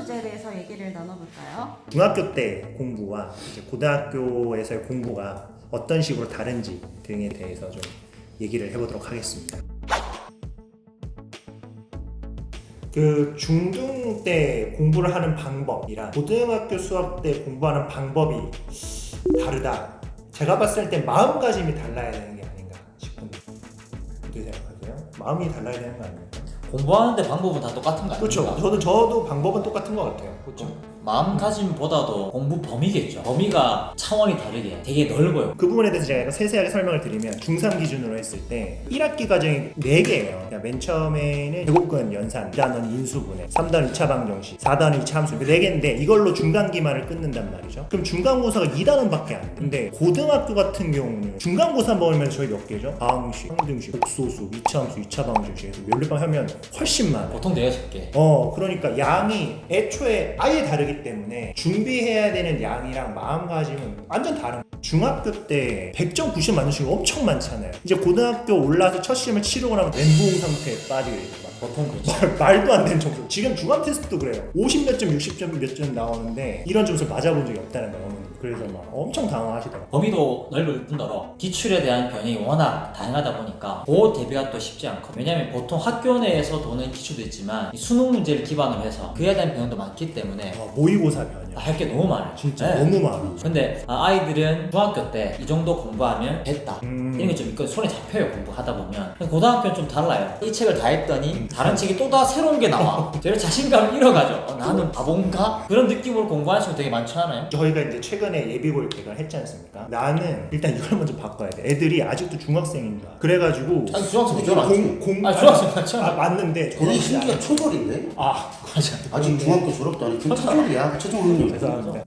주제에 대해서 얘기를 나눠볼까요? 중학교 때 공부와 이제 고등학교에서의 공부가 어떤 식으로 다른지 등에 대해서 좀 얘기를 해보도록 하겠습니다. 그 중등 때 공부를 하는 방법이랑 고등학교 수학 때 공부하는 방법이 다르다. 제가 봤을 때 마음가짐이 달라야 되는 게 아닌가 싶은데 어떻게 생각하세요? 마음이 달라야 되는 거 아닙니까? 공부하는데 방법은 다 똑같은 거 아닙니까? 그렇죠. 저도 방법은 똑같은 것 같아요. 그렇죠. 마음가짐보다도 공부 범위겠죠. 범위가 차원이 다르게 되게 넓어요. 그 부분에 대해서 제가 세세하게 설명을 드리면 중3 기준으로 했을 때 1학기 과정이 4개예요. 그러니까 맨 처음에는 제곱근, 연산, 2단원 인수분해, 3단원 2차 방정식, 4단원 2차 함수 4개인데 이걸로 중간 기말을 끊는단 말이죠. 그럼 중간고사가 2단원밖에 안 돼. 근데 고등학교 같은 경우는 중간고사 먹으면 저희 몇 개죠? 방식, 항등식, 복소수, 2차 함수, 2차 방정식에서 면류방 하면 훨씬 많아요. 보통 6개. 그러니까 양이 애초에 아예 다르기 때문에 준비해야 되는 양이랑 마음가짐은 완전 다른 거예요. 중학교 때 100점 90 맞는 친구 엄청 많잖아요. 이제 고등학교 올라서 첫 시험을 치르고 나면 멘붕 상태에 빠지게 되죠. 보통 그렇죠. 말도 안 되는 점수. 지금 중간 테스트도 그래요. 50 몇 점, 60점 몇 점 나오는데 이런 점수 맞아본 적이 없다는 거예요. 그래서 막 엄청 당황하시더라고요. 범위도 넓을 뿐더러 기출에 대한 변형이 워낙 다양하다 보니까 그 대비가 또 쉽지 않거든요. 왜냐면 보통 학교 내에서 도는 기출도 있지만 이 수능 문제를 기반으로 해서 그에 대한 변형도 많기 때문에 모의고사 변형. 할 게 너무 많아요. 진짜 네. 너무 많아. 근데 아이들은 중학교 때 이 정도 공부하면 됐다. 이런 게 좀 있고 손에 잡혀요. 공부하다 보면. 고등학교는 좀 달라요. 이 책을 다 했더니 다른 책이 또 다 새로운 게 나와. 제가 자신감을 잃어가죠. 나는 바본가? 그런 느낌으로 공부하는 친구 되게 많지 않아요? 저희가 이제 최근에 예비고를 개설했지 않습니까? 나는 일단 이걸 먼저 바꿔야 돼. 애들이 아직도 중학생인 거야. 그래가지고 아니 중학생 졸업했지. 중학생 맞죠? 맞는데 거의 심지어 초졸인데? 맞아. 아직 중학교 졸업도 아니고 지금 초졸이야. 최종 학년. 죄송합니다.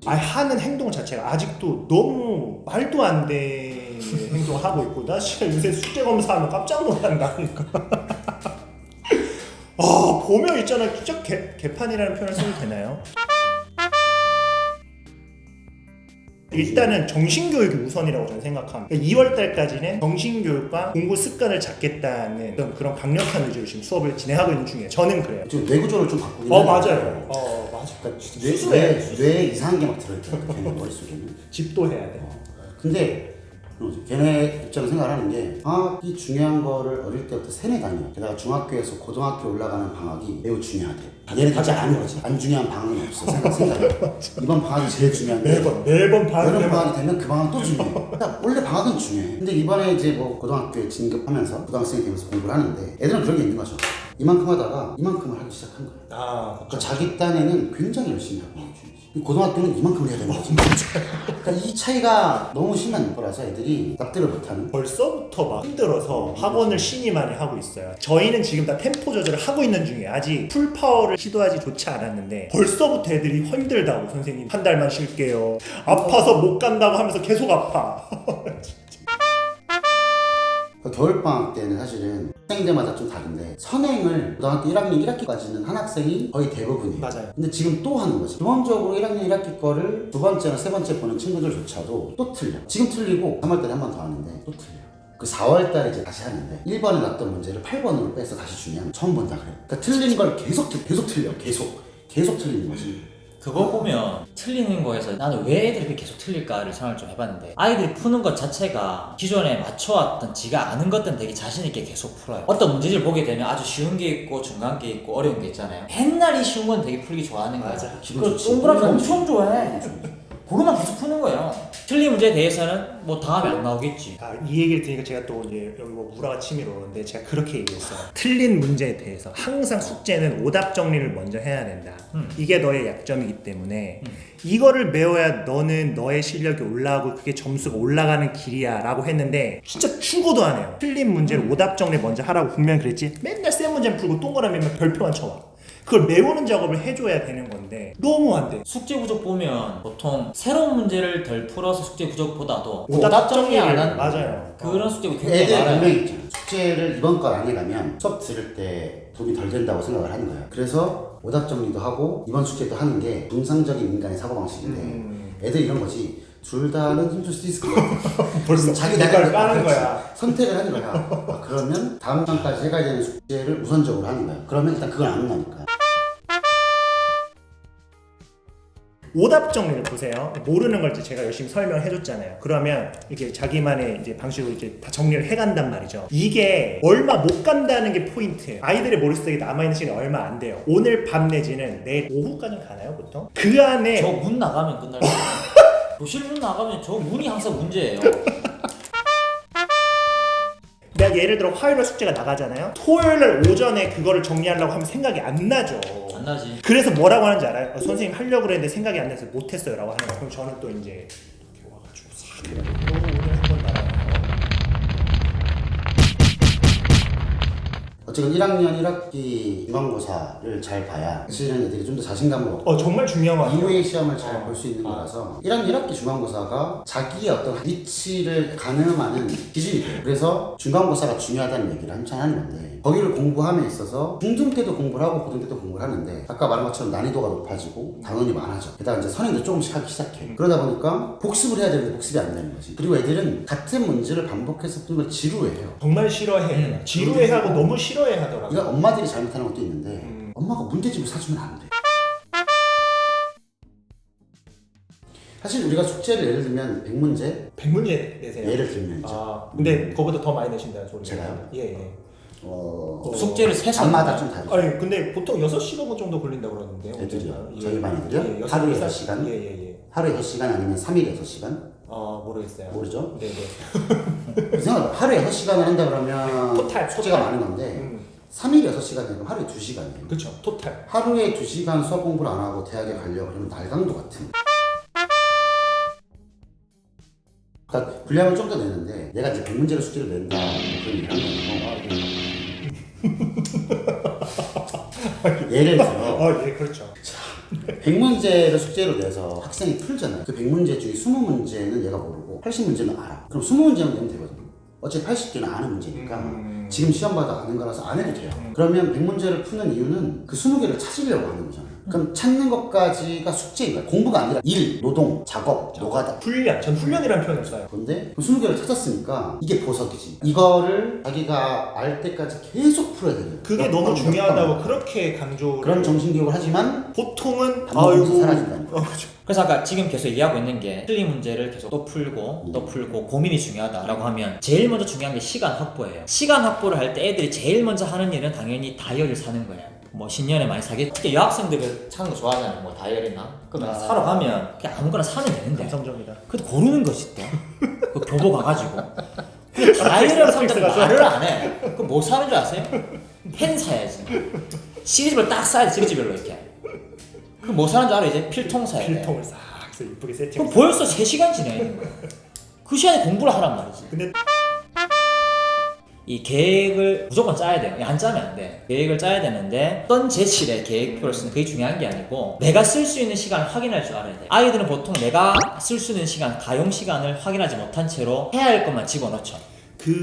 하는 행동 자체가 아직도 너무 말도 안 되는 행동을 하고 있고 나 진짜 요새 숙제 검사하면 깜짝 놀란다니까. 보면 있잖아. 진짜 개판이라는 표현을 써도 되나요? 일단은 정신교육이 우선이라고 저는 생각합니다. 2월달까지는 정신교육과 공부 습관을 잡겠다는 그런 강력한 의지로 지금 수업을 진행하고 있는 중이에요. 저는 그래요. 지금 뇌구조를 좀 바꾸긴 해요. 맞아요. 맞아. 그러니까 뇌에 이상한 게 막 들어있더라고. 걔네 머릿속에는. 집도 해야 돼. 근데 걔네 입장에서 생각하는 게 방학이 중요한 거를 어릴 때부터 세뇌 다녀. 게다가 중학교에서 고등학교 올라가는 방학이 매우 중요하대. 얘네 진짜 아는 거지. 안 중요한 방학은 없어. 생각해. 이번 방학이 제일 중요한데 매번 방학이 되면 그 방학은 또 중요해. 그러니까 원래 방학은 중요해. 근데 이번에 이제 뭐 고등학교에 진급하면서 고등학생이 되면서 공부를 하는데 애들은 그런 게 있는 거죠. 이만큼 하다가 이만큼을 하기 시작한 거야. 그러니까 자기 딴에는 굉장히 열심히 하고 고등학교는 이만큼을 해야 되는 거지. 그러니까 이 차이가 너무 심한 거라서 애들이 납득을 못하는. 벌써부터 막 힘들어서 학원을 신이 많이 하고 있어요. 저희는 지금 다 템포 조절을 하고 있는 중이에요. 아직 풀파워를 시도하지 좋지 않았는데 벌써부터 애들이 힘들다고 선생님 한 달만 쉴게요. 아파서 못 간다고 하면서 계속 아파. 겨울방학 때는 사실은 학생들마다 좀 다른데 선행을 고등학교 1학년 1학기까지는 한 학생이 거의 대부분이에요. 맞아요. 근데 지금 또 하는 거지. 기본적으로 1학년 1학기 거를 두 번째나 세 번째 보는 친구들조차도 또 틀려. 지금 틀리고 3월 달에 한 번 더 하는데 또 틀려. 그 4월 달에 이제 다시 하는데 1번에 났던 문제를 8번으로 빼서 다시 주면 처음 본다 그래. 그러니까 틀린 걸 계속 틀려. 계속 틀리는 거지. 그거 보면 틀리는 거에서 나는 왜 애들이 계속 틀릴까를 생각을 좀 해봤는데 아이들이 푸는 것 자체가 기존에 맞춰왔던 지가 아는 것들은 되게 자신있게 계속 풀어요. 어떤 문제를 보게 되면 아주 쉬운 게 있고 중간 게 있고 어려운 게 있잖아요. 맨날 이 쉬운 건 되게 풀기 좋아하는 거야. 기분 좋지. 동그라미 엄청 좋아해. 그것만 계속 푸는 거예요. 틀린 문제에 대해서는 뭐 다음에 안 나오겠지. 이 얘기를 들으니까 제가 또 이제 여기 뭐 무라가 치밀어 오는데 제가 그렇게 얘기했어요. 틀린 문제에 대해서 항상 숙제는 오답 정리를 먼저 해야 된다. 이게 너의 약점이기 때문에 이거를 배워야 너는 너의 실력이 올라가고 그게 점수가 올라가는 길이야 라고 했는데 진짜 충고도 안 해요. 틀린 문제를 오답 정리 먼저 하라고 분명히 그랬지. 맨날 센 문제는 풀고 동그라미면 별표만 쳐와. 그걸 메우는 작업을 해줘야 되는 건데 너무 안 돼. 숙제 부족 보면 보통 새로운 문제를 덜 풀어서 숙제 부족보다도 오답 정리 안 한 맞아요. 그런 숙제가 굉장히 애들 많아요. 분명히 있잖아. 숙제를 이번 거 안 해가면 수업 들을 때 도움이 덜 된다고 생각을 하는 거야. 그래서 오답 정리도 하고 이번 숙제도 하는 게 정상적인 인간의 사고방식인데 애들 이런 거지. 둘 다는 힘들 수도 있을 것 같아. 벌써 자기 대가를 까는 거야. 선택을 하는 거야. 그러면 다음 장까지 해가야 되는 숙제를 우선적으로 하는 거야. 그러면 일단 그걸 안 한다니까. 오답 정리를 보세요. 모르는 걸 이제 제가 열심히 설명해줬잖아요. 그러면 이렇게 자기만의 이제 방식으로 이제 다 정리를 해간단 말이죠. 이게 얼마 못 간다는 게 포인트예요. 아이들의 머릿속에 남아있는 시간이 얼마 안 돼요. 오늘 밤 내지는 내일 오후까지 가나요, 보통? 그 안에 저 문 나가면 끝날 거예요. 교실 문 나가면 저 문이 항상 문제예요. 내가 예를 들어 화요일 숙제가 나가잖아요. 토요일 오전에 그거를 정리하려고 하면 생각이 안 나죠. 안 나지. 그래서 뭐라고 하는지 알아요? 선생님 하려고 그랬는데 생각이 안 나서 못했어요 라고 하는 거예요. 그럼 저는 또 이제 이렇게 와가지고 싹 해가지고 오늘 한번 나가요. 어쨌든 1학년 1학기 중간고사를 잘 봐야 사실은 애들이 좀 더 자신감을 얻고 정말 중요한 거 같아요. 이후의 시험을 잘 볼 수 있는 거라서 1학년 1학기 중간고사가 자기의 어떤 위치를 가늠하는 기준이 돼요. 그래서 중간고사가 중요하다는 얘기를 한참 하는 건데 거기를 공부함에 있어서 중등 때도 공부를 하고 고등 때도 공부를 하는데 아까 말한 것처럼 난이도가 높아지고 단원이 많아져. 게다가 이제 선행도 조금씩 하기 시작해. 그러다 보니까 복습을 해야 되는데 복습이 안 되는 거지. 그리고 애들은 같은 문제를 반복해서 푸는 걸 지루해요. 정말 싫어해. 지루해하고 너무 싫어해하더라고요. 이건 엄마들이 잘못하는 것도 있는데 엄마가 문제집을 사주면 안 돼. 사실 우리가 숙제를 예를 들면 100문제 100문제 내세요. 예를 들면 이제 근데 그거보다 더 많이 내신다는 소리예요. 제가요? 예. 숙제를 세서 반마다 좀 다르죠. 아니 근데 보통 6시간 정도 걸린다고 그러는데요. 애들이요? 예. 저희 반 애들이요? 하루에 6시간? 예. 하루에 6시간 아니면 3일에 6시간? 모르겠어요. 모르죠? 네네. 생각 하루에 6시간을 한다 그러면 토탈, 숙제가 토탈. 많은 건데 3일에 6시간이면 하루에 2시간이에요. 그렇죠. 토탈. 하루에 2시간 수학 공부를 안 하고 대학에 가려고 그러면 날강도 같은. 그러니까 분량을 좀 더 내는데 얘가 이제 100문제를 숙제를 낸다 그런 얘기를 하는 거고 예를 들어 예, 그렇죠. 100문제를 숙제로 내서 학생이 풀잖아요. 그 100문제 중에 20문제는 얘가 모르고 80문제는 알아. 그럼 20문제만 내면 되거든요. 어차피 80개는 아는 문제니까 지금 시험 봐도 아는 거라서 안 해도 돼요. 그러면 100문제를 푸는 이유는 그 20개를 찾으려고 하는 거잖아요. 그럼 찾는 것까지가 숙제인 거야. 공부가 아니라 일, 노동, 작업, 노가다. 훈련. 전 훈련이라는 표현을 써요. 근데 20개를 찾았으니까 이게 보석이지. 이거를 자기가 알 때까지 계속 풀어야 돼요. 그게 너무 중요하다고 그렇게 강조를. 그런 정신교육을 하지만 보통은 반복해서 사라진다는 거예요. 그렇죠. 그래서 아까 지금 계속 얘기하고 있는 게 틀린 문제를 계속 또 풀고 또 풀고 고민이 중요하다라고 하면 제일 먼저 중요한 게 시간 확보예요. 시간 확보를 할 때 애들이 제일 먼저 하는 일은 당연히 다이어리를 사는 거예요. 뭐 신년에 많이 사겠지. 특히 여학생들은 사는 거 좋아하잖아요. 뭐 다이어리나. 그러면 사러 가면 그냥 아무거나 사면 되는데. 감성적이다. 근데 고르는 거지 또. 그 교보 가가지고. 근데 다이어리를 사면 말을 안 해. 그럼 뭐 사는 줄 아세요? 펜 사야지. 시리즈별로 딱 사야지. 시리즈별로 이렇게. 그럼 뭐 사는 줄 알아? 이제 필통 사야 돼. 필통을 싹 해서 이쁘게 세팅. 그럼 벌써 3시간 지나 있는 거야. 그 시간에 공부를 하란 말이지. 근데 이 계획을 무조건 짜야 돼요. 안 짜면 안 돼. 계획을 짜야 되는데 어떤 제출에 계획표를 쓰는 그게 중요한 게 아니고 내가 쓸 수 있는 시간을 확인할 줄 알아야 돼. 아이들은 보통 내가 쓸 수 있는 시간, 가용 시간을 확인하지 못한 채로 해야 할 것만 집어넣죠.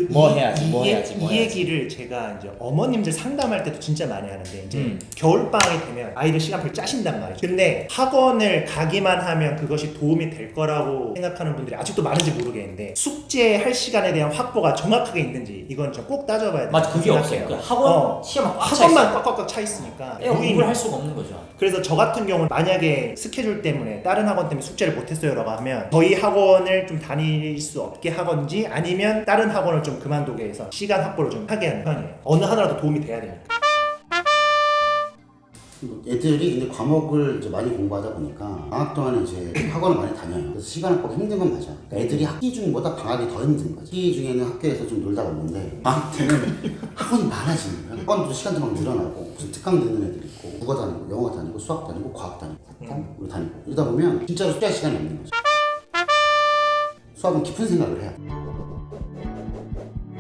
뭐 해야지. 이 얘기를 제가 이제 어머님들 상담할 때도 진짜 많이 하는데 이제 겨울 방학이 되면 아이들 시간표를 짜신단 말이죠. 근데 학원을 가기만 하면 그것이 도움이 될 거라고 생각하는 분들이 아직도 많은지 모르겠는데 숙제할 시간에 대한 확보가 정확하게 있는지 이건 저 꼭 따져봐야 돼요. 맞아, 그게 없어요. 학원 시험만 꽉 차 있어요. 학원만 꽉꽉꽉 차 있으니까 애가 공부를 할 수가 없는 거죠. 그래서 저 같은 경우는 만약에 스케줄 때문에 다른 학원 때문에 숙제를 못했어요 라고 하면 저희 학원을 좀 다닐 수 없게 하건지 아니면 다른 학원을 좀 그만두게 해서 시간 확보를 좀 하게 하는 편이에요. 어느 하나라도 도움이 돼야 되니까. 애들이 근데 과목을 이제 많이 공부하다 보니까 방학 동안에 이제 학원을 많이 다녀요. 그래서 시간 확보가 힘든 건 맞아. 그러니까 애들이 학기 중보다 방학이 더 힘든 거지. 학기 중에는 학교에서 좀 놀다 오는데 방학 때는 학원이 많아지는 거야. 학원도 시간도 막 늘어나고 무슨 특강 듣는 애들 있고 국어 다니고 영어 다니고 수학 다니고 과학 다니고 다니고 이러다 보면 진짜로 숙제할 시간이 없는 거죠. 수학은 깊은 생각을 해야 돼.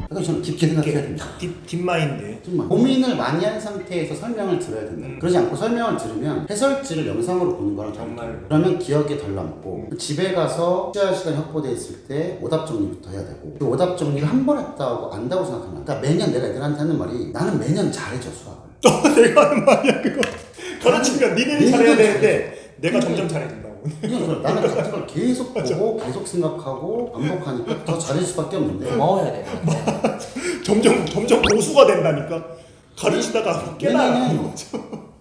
그러니까 저는 깊게 생각해야 된다. 딥마인드. 정말 고민을 많이 한 상태에서 설명을 들어야 된다. 그러지 않고 설명을 들으면 해설지를 영상으로 보는 거랑 정말. 그러면 기억에 덜 남고 집에 가서 숙제할 시간이 확보되어 있을 때 오답 정리부터 해야 되고 그 오답 정리를 한 번 했다고 안다고 생각하면 그러니까 매년 내가 애들한테 하는 말이 나는 매년 잘해줘 수학을. 내가 하는 말이야 그거. 가르치면 니네는 잘해야 되는데 내가 점점 잘해진다고. 나는 같은 걸 계속 보고 계속 생각하고 반복하니까 더 잘해질 수밖에 없는데 고마워야 돼. 점점 고수가 된다니까. 가르치다가 깨달아.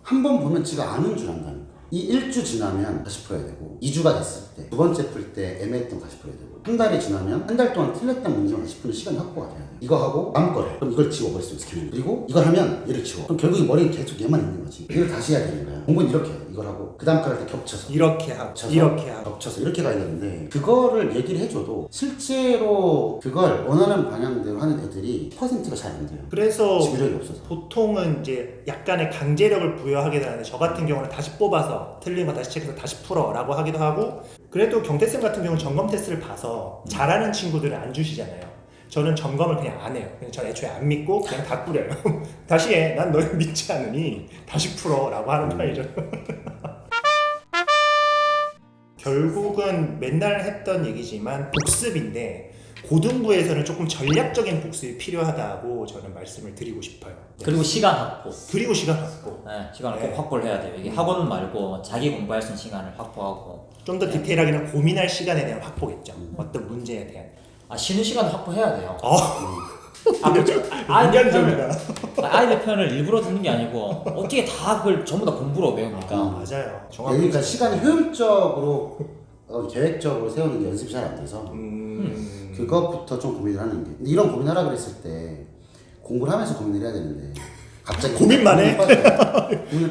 한 번 보면 지가 아는 줄 안다니까. 이 1주 지나면 다시 풀어야 되고 2주가 됐을 때 두 번째 풀 때 애매했던 거 다시 풀어야 되고 한 달이 지나면 한 달 동안 틀렸던 문제만 다시 푸는 시간이 확보가 돼야 돼. 이거 하고 다음 거래. 그럼 이걸 지워버릴 수 있어. 그리고 이걸 하면 얘를 지워. 그럼 결국 이 머리는 계속 얘만 있는 거지. 이걸 다시 해야 되는 거야. 공부는 이렇게 해. 이걸 하고 그 다음 거 할 때 겹쳐서 이렇게 하고 겹쳐서, 이렇게 하고 겹쳐서 이렇게 가야 되는데 그거를 얘기를 해줘도 실제로 그걸 원하는 방향대로 하는 애들이 퍼센트가 잘 안 돼요. 그래서 지구력이 없어서. 보통은 이제 약간의 강제력을 부여하게 되는데 저 같은 경우는 다시 뽑아서 틀린 거 다시 체크해서 다시 풀어라고 하기도 하고 그래도 경태쌤 같은 경우는 점검 테스트를 봐서 잘하는 친구들은 안 주시잖아요. 저는 점검을 그냥 안 해요. 그냥 전 애초에 안 믿고 그냥 다 뿌려요. 다시 해. 난 널 믿지 않으니 다시 풀어라고 하는 편이죠. 결국은 맨날 했던 얘기지만 복습인데 고등부에서는 조금 전략적인 복습이 필요하다고 저는 말씀을 드리고 싶어요. 그리고 시간 확보. 그리고 시간 확보. 네, 시간을 네. 꼭 확보를 해야 돼요. 이게 학원 말고 자기 공부할 수 있는 시간을 확보하고. 좀 더 디테일하게는 고민할 시간에 대한 확보겠죠. 어떤 문제에 대한. 아, 쉬는 시간도 확보해야 돼요. 아, 그렇죠. 인간적이다. 아이들 편을 일부러 듣는 게 아니고 어떻게 다 그걸 전부 다 공부로 외웁니까? 맞아요. 정확히. 그러니까 시간을 효율적으로 계획적으로 세우는 게 연습이 잘 안 돼서 그것부터 좀 고민을 하는 게. 근데 이런 고민하라 그랬을 때 공부를 하면서 고민을 해야 되는데 갑자기 고민만 해?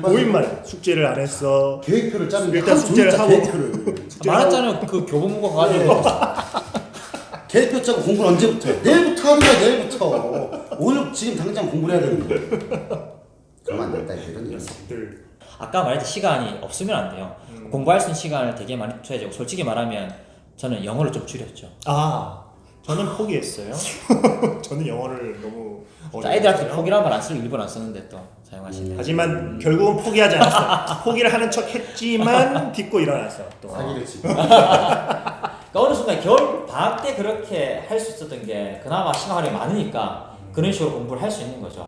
고민만 해. 숙제를 안 했어. 계획표를 짜는데 일단 하루 숙제를 종일 짜, 하고. 계획표를 말했잖아요. 그 교보문고 가가지고 계획표 짜고 공부를 언제부터 해? 내일부터 하는 거야. 내일부터 오늘 지금 당장 공부를 해야 되는 거야. 그러면 안 된다 이런 얘기. 늘 아까 말했듯이 시간이 없으면 안 돼요. 공부할 수 있는 시간을 되게 많이 투여해야 되고 솔직히 말하면 저는 영어를 좀 줄였죠. 저는 포기했어요. 저는 영어를 너무 아이들한테 포기라는 말 안 쓰고 일부러 안 썼는데 또 사용하시네. 하지만 결국은 포기하지 않았어요. 포기를 하는 척 했지만 딛고 일어났어. 또. 사기를 치고. 그러니까 어느 순간 겨울 방학 때 그렇게 할 수 있었던 게 그나마 시간 활용이 많으니까 그런 식으로 공부를 할 수 있는 거죠.